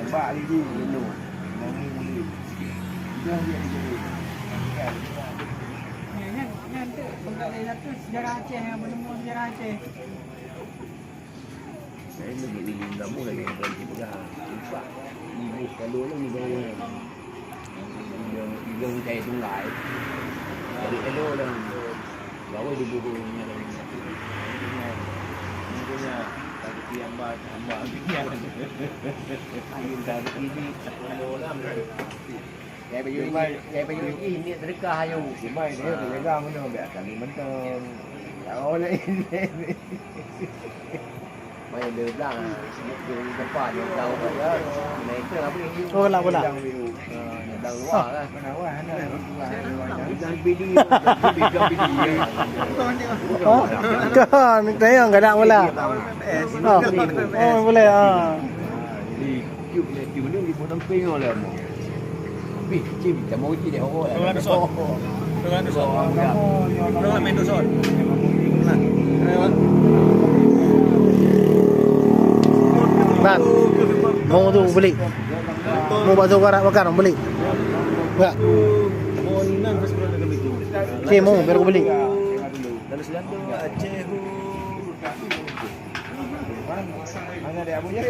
Bak lagi dulu. Nangi. Jangan dia jadi. Kan tu penggal satu sejarah Aceh yang menemu sejarah Aceh. Saya lebih ingin kamu lagi yang berhenti pegang. Lupa. Ibu kalau lah ni bawa. Yang saya tunggai. Jadi elok lah. Bawa di buku ni. Punya tapi hamba dia. Angin dari ini elok lah. Saya baju ini sedekah ayo. Cuma dia jaga mana biar kami mentang. Tak boleh ini. Mai dia bilang di depan dia tahu dia. Naik ke apa ni? Oh lah pula. Dah luar kan. Penawar dan video. Kan tayang enggak ada pula. Oh boleh ah. Di YouTube ni di bottom ping oleh mo. Pi, cim, mau ci dia oh. Dengan dusun. Dengan main dusun. Nah. Bang. Mau tu beli. Mau bakso karak bakar beli. Enggak. Mau ninan pas pernah kami tu. Okey, mau biar aku beli. Dari Selangor Aceh. Mana dia punya?